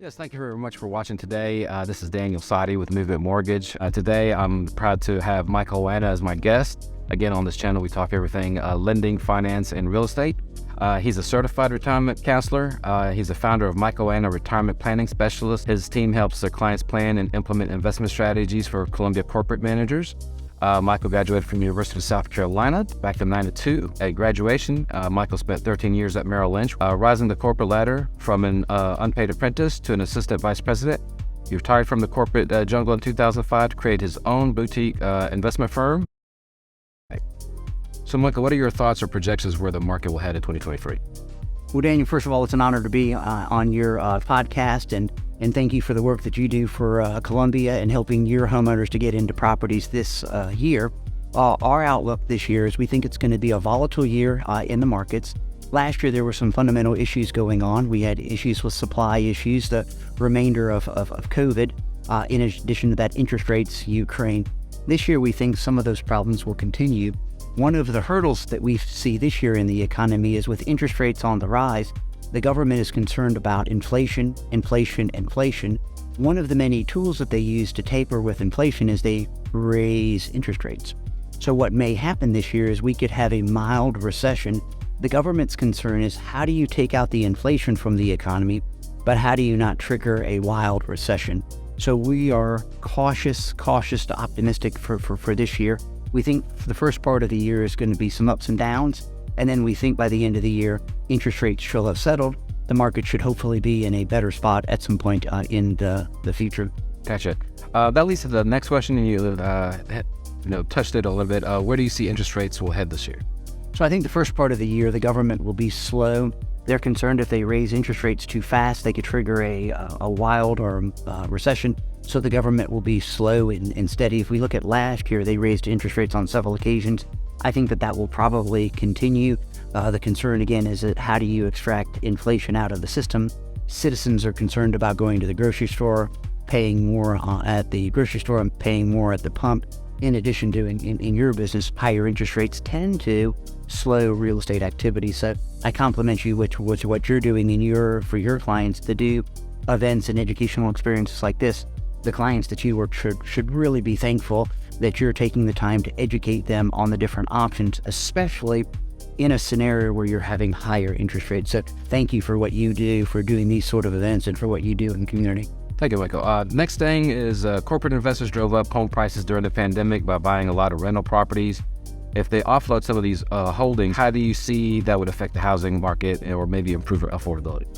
Yes, thank you very much for watching today. This is Daniel Saadi with Movement Mortgage. Today, I'm proud to have Michael Oana as my guest. Again, on this channel, we talk everything lending, finance, and real estate. He's a certified retirement counselor. He's the founder of Michael Oana Retirement Planning Specialist. His team helps their clients plan and implement investment strategies for Columbia corporate managers. Michael graduated from the University of South Carolina back in '92. At graduation, Michael spent 13 years at Merrill Lynch, rising the corporate ladder from an unpaid apprentice to an assistant vice president. He retired from the corporate jungle in 2005 to create his own boutique investment firm. So, Michael, what are your thoughts or projections where the market will head in 2023? Well, Daniel, first of all, it's an honor to be on your podcast, and thank you for the work that you do for Columbia and helping your homeowners to get into properties this year. Our outlook this year is we think it's going to be a volatile year in the markets. Last year, there were some fundamental issues going on. We had issues with supply issues, the remainder of COVID, in addition to that, interest rates, Ukraine. This year, we think some of those problems will continue. One of the hurdles that we see this year in the economy is with interest rates on the rise, the government is concerned about inflation. One of the many tools that they use to taper with inflation is they raise interest rates. So what may happen this year is we could have a mild recession. The government's concern is how do you take out the inflation from the economy, but how do you not trigger a wild recession? So we are cautious to optimistic for this year. We think the first part of the year is going to be some ups and downs, and then we think by the end of the year, interest rates should have settled. The market should hopefully be in a better spot at some point in the future. Gotcha. That leads to the next question, and you touched it a little bit. Where do you see interest rates will head this year? So I think the first part of the year, the government will be slow. They're concerned if they raise interest rates too fast, they could trigger a wild or recession. So the government will be slow and steady. If we look at last year, they raised interest rates on several occasions. I think that will probably continue. The concern again is that how do you extract inflation out of the system? Citizens are concerned about going to the grocery store, paying more at the grocery store and paying more at the pump. In addition to in your business, higher interest rates tend to slow real estate activity. So I compliment you with what you're doing for your clients to do events and educational experiences like this. The clients that you work should really be thankful that you're taking the time to educate them on the different options, especially in a scenario where you're having higher interest rates. So thank you for what you do, for doing these sort of events, and for what you do in the community. Thank you, Michael. Next thing is corporate investors drove up home prices during the pandemic by buying a lot of rental properties. If they offload some of these holdings, how do you see that would affect the housing market or maybe improve affordability?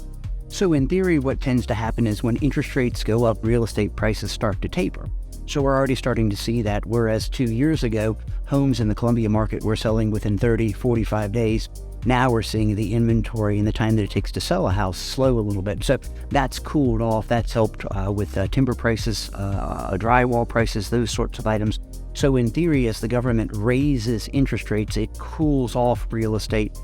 So in theory, what tends to happen is when interest rates go up, real estate prices start to taper. So we're already starting to see that, whereas 2 years ago, homes in the Columbia market were selling within 30, 45 days. Now we're seeing the inventory and the time that it takes to sell a house slow a little bit. So that's cooled off. That's helped with timber prices, drywall prices, those sorts of items. So in theory, as the government raises interest rates, it cools off real estate.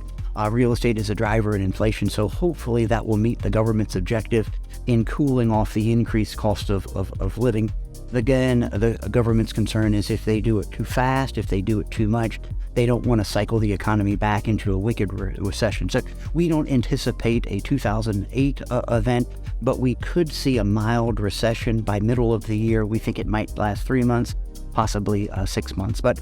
Real estate is a driver in inflation, so hopefully that will meet the government's objective in cooling off the increased cost of living. Again, the government's concern is if they do it too fast, if they do it too much, they don't want to cycle the economy back into a wicked recession. So we don't anticipate a 2008 event, but we could see a mild recession by middle of the year. We think it might last 3 months, possibly 6 months, but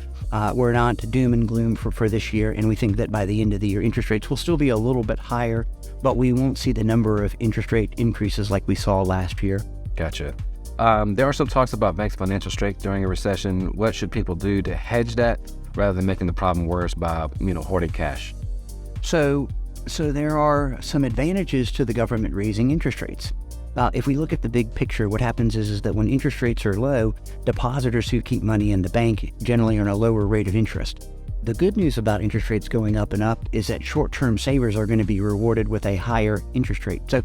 we're not doom and gloom for this year, and we think that by the end of the year, interest rates will still be a little bit higher, but we won't see the number of interest rate increases like we saw last year. Gotcha. There are some talks about banks' financial strength during a recession. What should people do to hedge that rather than making the problem worse by, hoarding cash? So there are some advantages to the government raising interest rates. If we look at the big picture, what happens is that when interest rates are low, depositors who keep money in the bank generally earn a lower rate of interest. The good news about interest rates going up and up is that short-term savers are going to be rewarded with a higher interest rate. So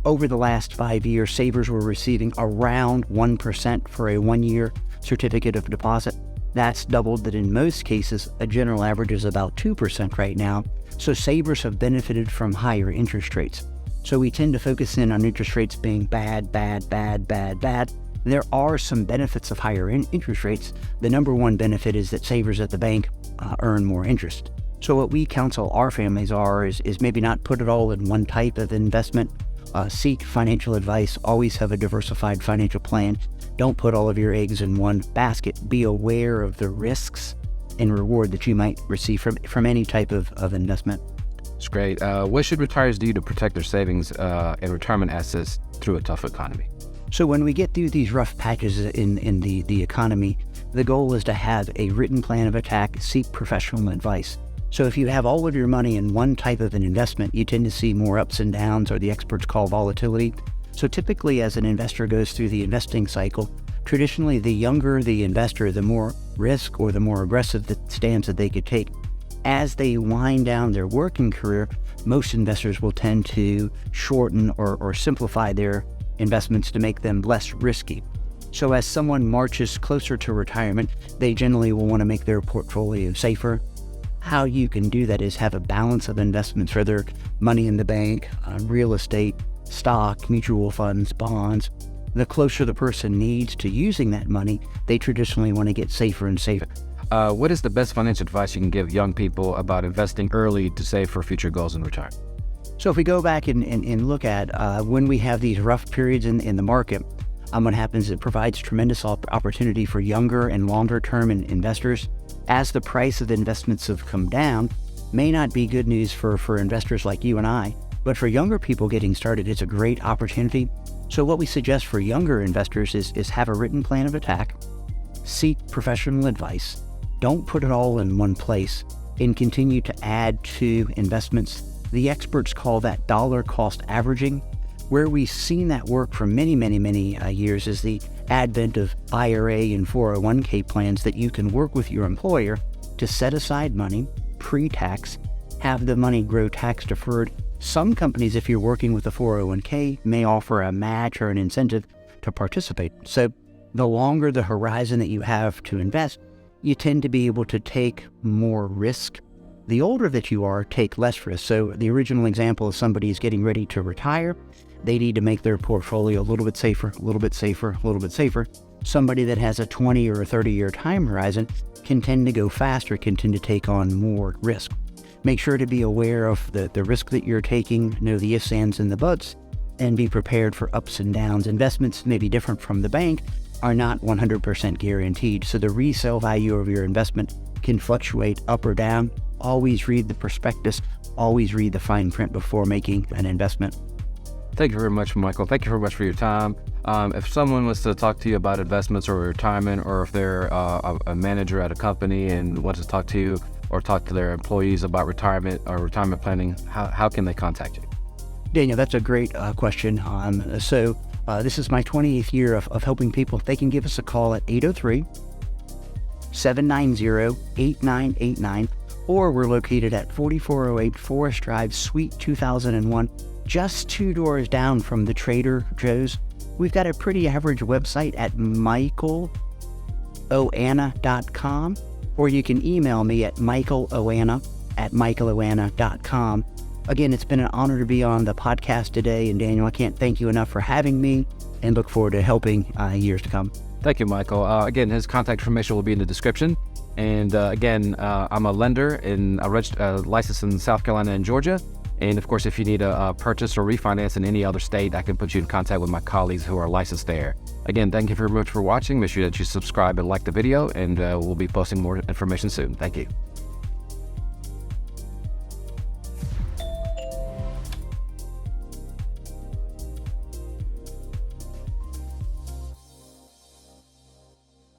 over the last 5 years, savers were receiving around 1% for a 1-year certificate of deposit. That's doubled that in most cases, a general average is about 2% right now. So savers have benefited from higher interest rates. So we tend to focus in on interest rates being bad. There are some benefits of higher interest rates. The number one benefit is that savers at the bank earn more interest. So what we counsel our families is maybe not put it all in one type of investment, seek financial advice. Always have a diversified financial plan. Don't put all of your eggs in one basket. Be aware of the risks and reward that you might receive from any type of investment. It's great. What should retirees do to protect their savings and retirement assets through a tough economy? So when we get through these rough patches in the economy, the goal is to have a written plan of attack, seek professional advice. So if you have all of your money in one type of an investment, you tend to see more ups and downs, or the experts call volatility. So typically, as an investor goes through the investing cycle, traditionally the younger the investor, the more risk or the more aggressive the stance that they could take. As they wind down their working career, most investors will tend to shorten or simplify their investments to make them less risky. So as someone marches closer to retirement, they generally will want to make their portfolio safer. How you can do that is have a balance of investments, whether money in the bank, real estate, stock, mutual funds, bonds. The closer the person needs to using that money, they traditionally want to get safer and safer. What is the best financial advice you can give young people about investing early to save for future goals in retirement? So if we go back and look at when we have these rough periods in the market, what happens is it provides tremendous opportunity for younger and longer term investors. As the price of the investments have come down, may not be good news for investors like you and I, but for younger people getting started, it's a great opportunity. So what we suggest for younger investors is have a written plan of attack, seek professional advice, don't put it all in one place, and continue to add to investments. The experts call that dollar cost averaging. Where we've seen that work for many years is the advent of IRA and 401k plans that you can work with your employer to set aside money pre-tax, have the money grow tax deferred. Some companies, if you're working with a 401k, may offer a match or an incentive to participate. So the longer the horizon that you have to invest, you tend to be able to take more risk. The older that you are, take less risk. So the original example is somebody is getting ready to retire. They need to make their portfolio a little bit safer, a little bit safer, a little bit safer. Somebody that has a 20 or a 30-year time horizon can tend to go faster, can tend to take on more risk. Make sure to be aware of the risk that you're taking, know the ifs, ands, and the buts, and be prepared for ups and downs. Investments may be different from the bank, are not 100% guaranteed, so the resale value of your investment can fluctuate up or down. Always read the prospectus, always read the fine print before making an investment. Thank you very much, Michael. Thank you very much for your time. If someone was to talk to you about investments or retirement, or if they're a manager at a company and wants to talk to you or talk to their employees about retirement or retirement planning, how can they contact you? Daniel, that's a great question. This is my 28th year of helping people. They can give us a call at 803-790-8989, or we're located at 4408 Forest Drive, Suite 2001, just 2 doors down from the Trader Joe's. We've got a pretty average website at michaeloanna.com, or you can email me at michaeloanna@michaeloanna.com. Again, it's been an honor to be on the podcast today, and Daniel, I can't thank you enough for having me, and look forward to helping years to come. Thank you, Michael. Again, his contact information will be in the description. And again, I'm a lender and licensed in South Carolina and Georgia. And of course, if you need a purchase or refinance in any other state, I can put you in contact with my colleagues who are licensed there. Again, thank you very much for watching. Make sure that you subscribe and like the video, and we'll be posting more information soon. Thank you.